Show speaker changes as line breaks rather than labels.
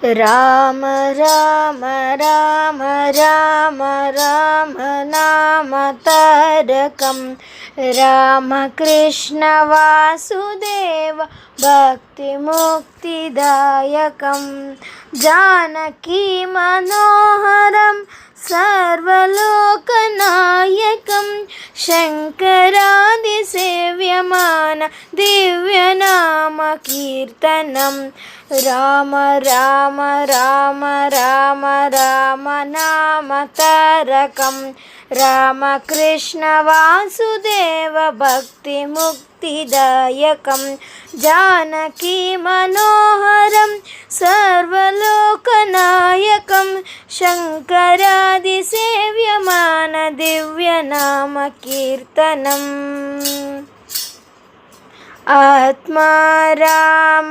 రామ రామ రామ రామ రామ నామ తారకం రామకృష్ణ వాసుదేవ భక్తి ముక్తిదాయకం జానకీ మనోహరం సర్వలోకనాయకం శంకరాది సేవ్యమాన దివ్యనామ కీర్తనం రామ రామ రామ రామ రామ నామ తారకం రామకృష్ణ వాసుదేవ భక్తి ముక్తిదాయకం జానకీ మనోహరం సర్వలోకనాయకం శంకరాది సేవ్యమాన దివ్యనామ కీర్తనం ఆత్మా రామానంద